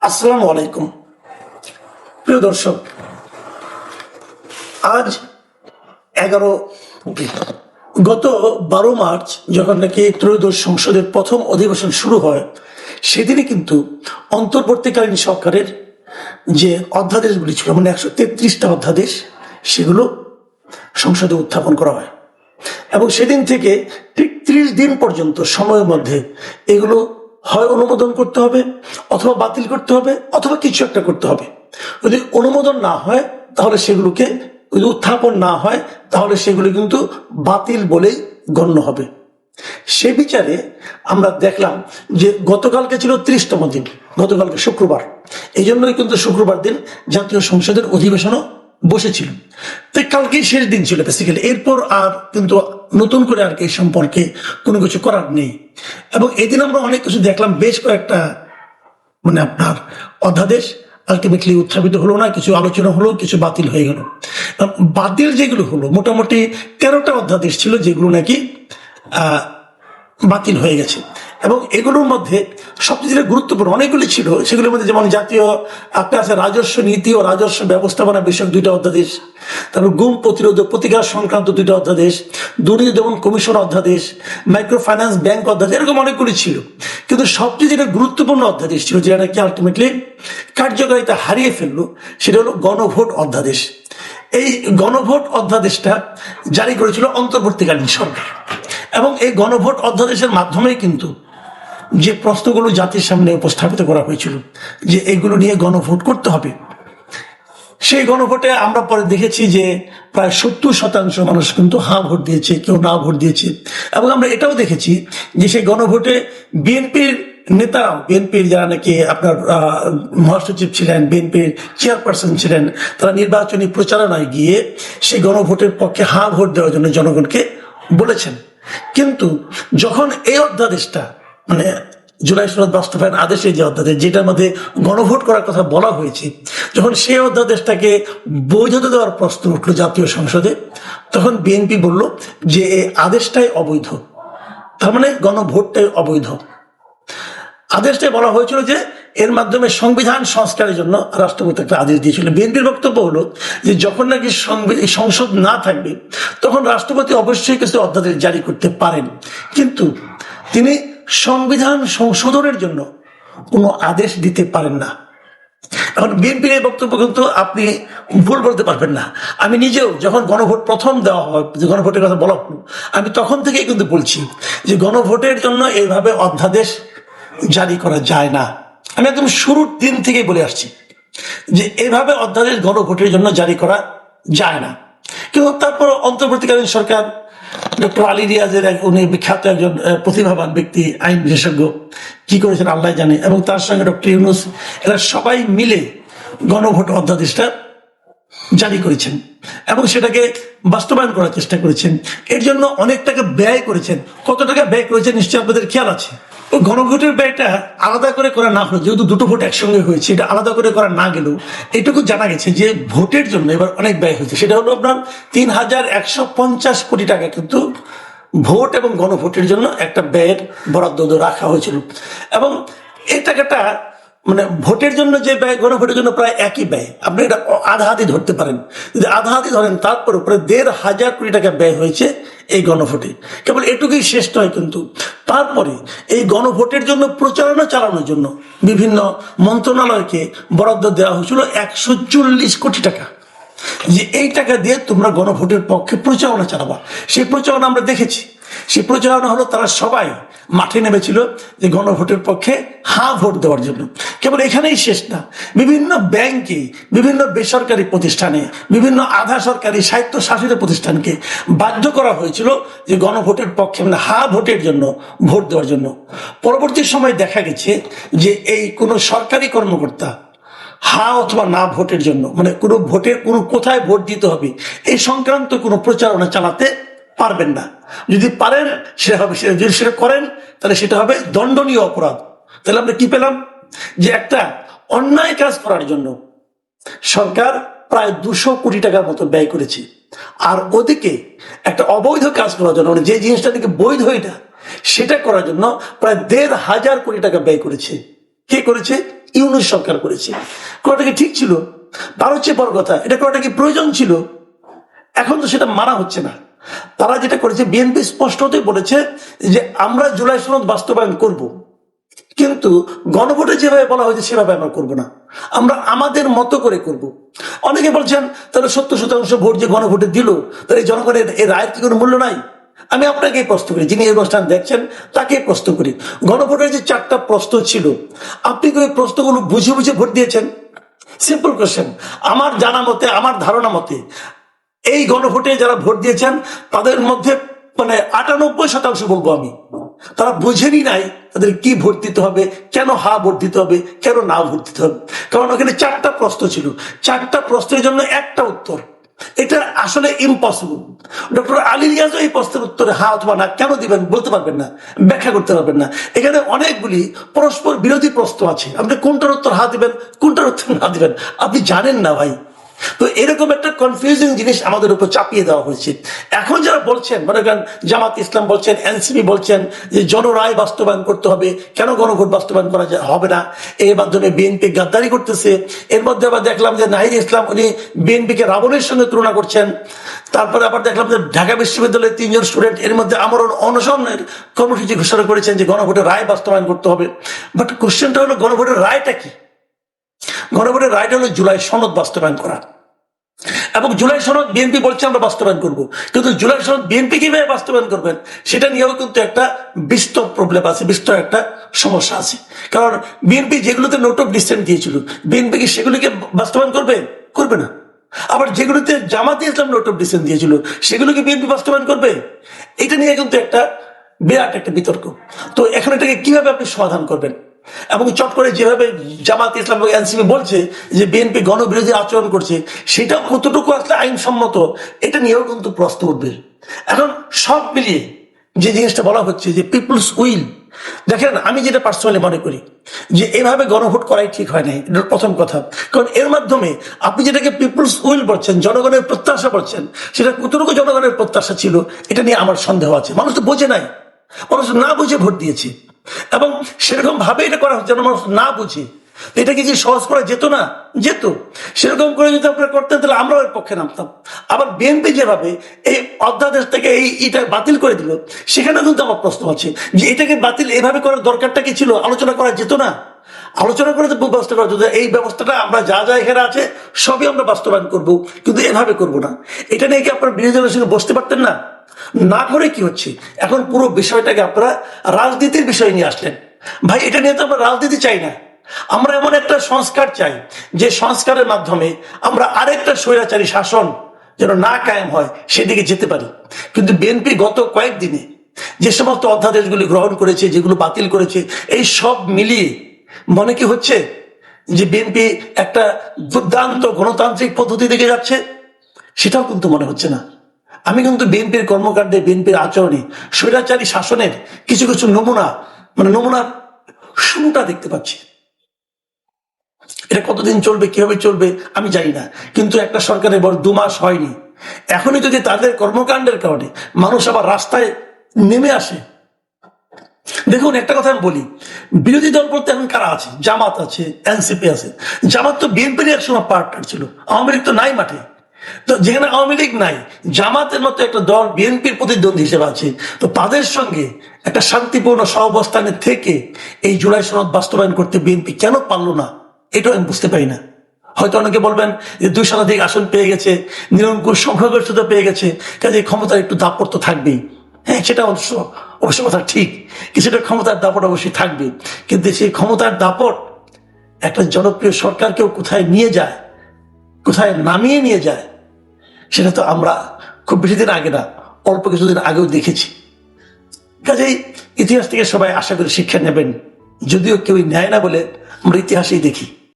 আসসালামু আলাইকুম প্রিয় দর্শক, আজ 11 গত 12 মার্চ যখন নাকি ত্রয়োদশ সংসদের প্রথম অধিবেশন শুরু হয়, সেদিনই কিন্তু অন্তর্বর্তীকালীন সরকারের যে অধ্যাদেশগুলি ছিল, মানে 133টা অধ্যাদেশ, সেগুলো সংসদে উত্থাপন করা হয় এবং সেদিন থেকে ঠিক 30 দিন পর্যন্ত সময়ের মধ্যে এগুলো হয় অনুমোদন করতে হবে, অথবা বাতিল করতে হবে, অথবা কিছু একটা করতে হবে। যদি অনুমোদন না হয় তাহলে সেগুলোকে, যদি উত্থাপন না হয় তাহলে সেগুলো কিন্তু বাতিল বলেই গণ্য হবে। সে বিচারে আমরা দেখলাম যে গতকালকে ছিল 30তম দিন, গতকালকে শুক্রবার, এই জন্যই কিন্তু শুক্রবার দিন জাতীয় সংসদের অধিবেশনও বসেছিল। তো কালকেই শেষ দিন ছিল বেসিক্যালি, এরপর আর কিন্তু নতুন করে আর কি এই সম্পর্কে কোনো কিছু করার নেই। এবং এদিন আমরা অনেক কিছু দেখলাম, বেশ কয়েকটা মানে আপনার অধ্যাদেশ আলটিমেটলি উত্থাপিত হলো না, কিছু আলোচনা হলো, কিছু বাতিল হয়ে গেল। বাতিল যেগুলো হলো মোটামুটি 13টা অধ্যাদেশ ছিল যেগুলো নাকি বাতিল হয়ে গেছে। এবং এগুলোর মধ্যে সবচেয়ে যেটা গুরুত্বপূর্ণ অনেকগুলি ছিল, সেগুলোর মধ্যে যেমন জাতীয় একটা আছে রাজস্ব নীতি ও রাজস্ব ব্যবস্থাপনা বিষয়ক 2টা অধ্যাদেশ, তারপর গুম প্রতিরোধ প্রতিকার সংক্রান্ত 2টা অধ্যাদেশ, দুর্নীতি দমন কমিশন অধ্যাদেশ, মাইক্রো ফাইন্যান্স ব্যাংক অধ্যাদেশ, এরকম অনেকগুলি ছিল। কিন্তু সবচেয়ে যেটা গুরুত্বপূর্ণ অধ্যাদেশ ছিল, যেটা নাকি আলটিমেটলি কার্যকারিতা হারিয়ে ফেললো, সেটা হলো গণভোট অধ্যাদেশ। এই গণভোট অধ্যাদেশটা জারি করেছিল অন্তর্বর্তীকালীন সরকার, এবং এই গণভোট অধ্যাদেশের মাধ্যমেই কিন্তু যে প্রশ্নগুলো জাতির সামনে উপস্থাপিত করা হয়েছিল যে এগুলো নিয়ে গণভোট করতে হবে, সেই গণভোটে আমরা পরে দেখেছি যে প্রায় 70% মানুষ কিন্তু হ্যাঁ ভোট দিয়েছে, কেউ না ভোট দিয়েছে। এবং আমরা এটাও দেখেছি যে সেই গণভোটে বিএনপির নেতারাও, বিএনপির যারা নাকি আপনার মহাসচিব ছিলেন, বিএনপির চেয়ারপারসন ছিলেন, তারা নির্বাচনী প্রচারণায় গিয়ে সেই গণভোটের পক্ষে হ্যাঁ ভোট দেওয়ার জন্য জনগণকে বলেছেন। কিন্তু যখন এই অধ্যাদেশটা মানে জুলাই সনদ বাস্তবায়ন আদেশে যে অধ্যাদেশ, যেটার মধ্যে গণভোট করার কথা বলা হয়েছে, যখন সেই অধ্যাদেশটাকে বৈধতা দেওয়ার প্রশ্ন উঠলো জাতীয় সংসদে, তখন বিএনপি বলল যে এই আদেশটাই অবৈধ, তার মানে গণভোটটাই অবৈধ। আদেশটাই বলা হয়েছিল যে এর মাধ্যমে সংবিধান সংস্কারের জন্য রাষ্ট্রপতি একটা আদেশ দিয়েছিল। বিএনপির বক্তব্য হলো যে যখন নাকি সংসদ না থাকবে তখন রাষ্ট্রপতি অবশ্যই কিছু অধ্যাদেশ জারি করতে পারেন, কিন্তু তিনি সংবিধান সংশোধনের জন্য কোনো আদেশ দিতে পারেন না। এখন বিএনপির এই বক্তব্য কিন্তু আপনি ভুল বলতে পারবেন না। আমি নিজেও যখন গণভোট প্রথম দেওয়া হয়, যে গণভোটের কথা বলা হলো, আমি তখন থেকেই কিন্তু বলছি যে গণভোটের জন্য এইভাবে অধ্যাদেশ জারি করা যায় না। আমি একদম শুরুর দিন থেকেই বলে আসছি যে এভাবে অধ্যাদেশ গণভোটের জন্য জারি করা যায় না। কিন্তু তারপর অন্তর্বর্তীকালীন সরকার, ডক্টর আলী রিয়াজের উনি বিখ্যাত একজন প্রতিভাবান ব্যক্তি, আইন বিশেষজ্ঞ, কি করেছেন আল্লাহ জানে, এবং তার সঙ্গে ডক্টর ইউনূস, এরা সবাই মিলে গণভোট অধ্যাদেশটা জারি করেছেন এবং সেটাকে বাস্তবায়ন করার চেষ্টা করেছেন। এর জন্য অনেক টাকা ব্যয় করেছেন। কত টাকা ব্যয় করেছেন নিশ্চয়ই আপনাদের খেয়াল আছে। গণভোটের ব্যয়টা আলাদা করে করা না হলো, যেহেতু দুটো ভোট একসঙ্গে হয়েছে, এটা আলাদা করে করা না গেলেও এটুকু জানা গেছে যে ভোটের জন্য এবার অনেক ব্যয় হয়েছে। সেটা হলো আপনার 3150 কোটি টাকা কিন্তু ভোট এবং গণভোটের জন্য একটা ব্যয়ের বরাদ্দ রাখা হয়েছিল। এবং এই টাকাটা মানে ভোটের জন্য যে ব্যয়, গণভোটের জন্য প্রায় একই ব্যয়, আপনি এটা আধা আধি ধরতে পারেন। যদি আধা আধি ধরেন, তারপর প্রায় 1500 কোটি টাকা ব্যয় হয়েছে এই গণভোটে। কেবল এটুকুই শেষ নয়, কিন্তু তারপরে এই গণভোটের জন্য প্রচারণা চালানোর জন্য বিভিন্ন মন্ত্রণালয়কে বরাদ্দ দেওয়া হয়েছিল 140 কোটি টাকা, যে এই টাকা দিয়ে তোমরা গণভোটের পক্ষে প্রচারণা চালাবা। সেই প্রচারণা আমরা দেখেছি। সেই প্রচারণা হলো তারা সবাই মাঠে নেমেছিল যে গণভোটের পক্ষে হ্যাঁ ভোট দেওয়ার জন্য। কেবল এখানেই শেষ না, বিভিন্ন ব্যাংকে, বিভিন্ন বেসরকারি প্রতিষ্ঠানে, বিভিন্ন আধা সরকারি স্বায়ত্তশাসিত প্রতিষ্ঠানকে বাধ্য করা হয়েছিল যে গণভোটের পক্ষে মানে হ্যাঁ ভোটের জন্য ভোট দেওয়ার জন্য। পরবর্তী সময় দেখা গেছে যে এই কোনো সরকারি কর্মকর্তা হ্যাঁ অথবা না ভোটের জন্য, মানে কোনো ভোটের কোনো কোথায় ভোট দিতে হবে এই সংক্রান্ত কোনো প্রচারণা চালাতে পারবেন না। যদি পারেন সেটা হবে, যদি সেটা করেন তাহলে সেটা হবে দণ্ডনীয় অপরাধ। তাহলে আমরা কি পেলাম যে একটা অন্যায় কাজ করার জন্য সরকার প্রায় 200 কোটি টাকার মতো ব্যয় করেছে, আর ওদিকে একটা অবৈধ কাজ করার জন্য, মানে যে জিনিসটা থেকে বৈধ এটা, সেটা করার জন্য প্রায় 1500 কোটি টাকা ব্যয় করেছে। কে করেছে? ইউনূস সরকার করেছে। করাটা কি ঠিক ছিল? তার হচ্ছে বড় কথা, এটা করাটা কি প্রয়োজন ছিল? এখন তো সেটা মানা হচ্ছে না। তারা যেটা করেছে, বিএনপি স্পষ্টতই বলেছে যে আমরা জুলাই সনদ বাস্তবায়ন করব, কিন্তু গণভোটে যেভাবে বলা হয়েছে সেভাবে আমরা করব না, আমরা আমাদের মতো করে করব। অনেকে বলছেন তাহলে 70% ভোট যে গণভোটে দিল, তাহলে জনগণের এই রায়ের কি কোনো মূল্য নাই? আমি আপনাকেই প্রশ্ন করি, যিনি এই অনুষ্ঠান দেখছেন তাকে প্রশ্ন করি, গণভোটের যে 4টা প্রশ্ন ছিল, আপনি কি ওই প্রশ্নগুলো বুঝে বুঝে ভোট দিয়েছেন? Simple question. আমার জানা মতে, আমার ধারণা মতে, এই গণভোটে যারা ভোট দিয়েছেন তাদের মধ্যে 98% বলবো আমি, তারা বুঝেনি নাই তাদের কি ভোট দিতে হবে, কেন হা ভোট দিতে হবে, কেন না ভোট দিতে হবে। কারণ ওখানে 4টা প্রশ্ন ছিল, 4টা প্রশ্নের জন্য একটা উত্তর। এটা আসলে ইম্পসিবল। ডক্টর আলী রিয়াজও এই প্রশ্নের উত্তরে হা অথবা না কেন দিবেন বলতে পারবেন না, ব্যাখ্যা করতে পারবেন না। এখানে অনেকগুলি পরস্পর বিরোধী প্রশ্ন আছে, আপনি কোনটার উত্তর হা দিবেন, কোনটার উত্তর না দিবেন আপনি জানেন না ভাই। তো এরকম একটা কনফিউজিং জিনিস আমাদের উপর চাপিয়ে দেওয়া হয়েছে। এখন যারা বলছেন, মনে করেন জামাত ইসলাম বলছেন, এনসিপি বলছেন যে জনরায় বাস্তবায়ন করতে হবে, কেন গণভোট বাস্তবায়ন করা হবে না, এর মাধ্যমে বিএনপি গাদ্দারি করতেছে। এর মধ্যে আবার দেখলাম যে নাহিদ ইসলাম উনি বিএনপিকে রাবণের সঙ্গে তুলনা করছেন। তারপরে আবার দেখলাম যে ঢাকা বিশ্ববিদ্যালয়ের 3 জন স্টুডেন্ট এর মধ্যে আমরণ অনশনের কর্মসূচি ঘোষণা করেছেন যে গণভোটের রায় বাস্তবায়ন করতে হবে। বাট কোশ্চেনটা হলো গণভোটের রায়টা কি? গণভোটের রায়টা হলো জুলাই সনদ বাস্তবায়ন করা, এবং জুলাই সনদ বিএনপি বলছে আমরা বাস্তবায়ন করবো, কিন্তু জুলাই সনদ বিএনপি কিভাবে বাস্তবায়ন করবেন সেটা নিয়েও কিন্তু একটা বিস্তর প্রবলেম আছে, বিস্তর একটা সমস্যা আছে। কারণ বিএনপি যেগুলোতে নোট অফ ডিসেন্ট দিয়েছিল, বিএনপি কি সেগুলিকে বাস্তবায়ন করবে? করবে না। আবার যেগুলোতে জামাতে ইসলাম নোট অফ ডিসেন্ট দিয়েছিল সেগুলোকে বিএনপি বাস্তবায়ন করবে? এটা নিয়ে কিন্তু একটা বিরাট একটা বিতর্ক। তো এখন এটাকে কিভাবে আপনি সমাধান করবেন? এবং চট করে যেভাবে জামাত ইসলাম এবং এনসিপি বলছে যে বিএনপি গণবিরোধী আচরণ করছে, সেটা কতটুকু আসলে আইনসম্মত, এটা নিয়েও কিন্তু প্রশ্ন উঠবে। এখন সব মিলিয়ে যে জিনিসটা বলা হচ্ছে যে পিপলস উইল, দেখেন আমি যেটা পার্সোনালি মনে করি যে এভাবে গণভোট করাই ঠিক হয় নাই, এটা প্রথম কথা। কারণ এর মাধ্যমে আপনি যেটাকে পিপলস উইল বলছেন, জনগণের প্রত্যাশা বলছেন, সেটা কতটুকু জনগণের প্রত্যাশা ছিল এটা নিয়ে আমার সন্দেহ আছে। মানুষ তো বোঝে নাই, মানুষ না বুঝে ভোট দিয়েছে, এবং সেরকম ভাবে এটা করা হচ্ছে যেন মানুষ না বুঝে। এটাকে যে সহজ করা যেত না, যেত। সেরকম করে যদি আপনারা করতেন তাহলে আমরাও এর পক্ষে নামতাম। আবার বিএনপি যেভাবে এই অধ্যাদেশ থেকে এটা বাতিল করে দিল, সেখানে কিন্তু আমার প্রশ্ন আছে যে এটাকে বাতিল এভাবে করার দরকারটা কি ছিল? আলোচনা করা যেত না? আলোচনা করে তো ব্যবস্থা করা যেত, এই ব্যবস্থাটা আমরা যা যা এখানে আছে সবই আমরা বাস্তবায়ন করব, কিন্তু এভাবে করব না। এটা নিয়ে কি আপনারা বিরোধী দলের সঙ্গে বসতে পারতেন না? না করে কি হচ্ছে, এখন পুরো বিষয়টাকে আপনারা রাজনীতির বিষয় নিয়ে আসলেন। ভাই এটা নিয়ে তো আমরা রাজনীতি চাই না, আমরা এমন একটা সংস্কার চাই যে সংস্কারের মাধ্যমে আমরা আরেকটা স্বৈরাচারী শাসন যেন না কায়েম হয় সেদিকে যেতে পারি। কিন্তু বিএনপি গত কয়েকদিনে যে সমস্ত অধ্যাদেশগুলি গ্রহণ করেছে, যেগুলো বাতিল করেছে, এই সব মিলিয়ে মনে কি হচ্ছে যে বিএনপি একটা দুর্দান্ত গণতান্ত্রিক পদ্ধতি দিকে যাচ্ছে? সেটাও কিন্তু মনে হচ্ছে না। আমি কিন্তু বিএনপির কর্মকাণ্ডে, বিএনপির আচরণে স্বৈরাচারী শাসনের কিছু কিছু নমুনার শুরুটা দেখতে পাচ্ছি। এটা কতদিন চলবে, কিভাবে চলবে আমি জানি না, কিন্তু একটা সরকারের বড় 2 মাস হয়নি, এখনই যদি তাদের কর্মকাণ্ডের কারণে মানুষ আবার রাস্তায় নেমে আসে। দেখুন একটা কথা আমি বলি, বিরোধী দল বলতে এখন কারা আছে? জামাত আছে, এনসিপি আছে। জামাত তো বিএনপির একসময় পার্টনার ছিল, আওয়ামী লীগ তো নাই মাঠে। তো যেখানে আওয়ামী লীগ নাই, জামাতের মতো একটা দল বিএনপির প্রতিদ্বন্দ্বী হিসেবে আছে, তো তাদের সঙ্গে একটা শান্তিপূর্ণ সহাবস্থানে থেকে এই জুলাই সনদ বাস্তবায়ন করতে বিএনপি কেন পারলো না, এটাও আমি বুঝতে পারি না। হয়তো অনেকে বলবেন যে 2 শতাধিক আসন পেয়ে গেছে, নিরঙ্কুশ সংখ্যাগরিষ্ঠতা পেয়ে গেছে, কাজে ক্ষমতার একটু দাপট তো থাকবেই। হ্যাঁ, সেটা অবশ্য কথা ঠিক, কিছুটা ক্ষমতার দাপট অবশ্যই থাকবে, কিন্তু সেই ক্ষমতার দাপট একটা জনপ্রিয় সরকারকেও কোথায় নিয়ে যায়, কোথায় নামিয়ে নিয়ে যায়, সেটা তো আমরা খুব বেশি দিন আগে না, অল্প কিছুদিন আগেও দেখেছি। কাজেই ইতিহাস থেকে সবাই আশা করি শিক্ষা নেবেন, যদিও কেউ নেয় না বলে আমরা ইতিহাসেই দেখি।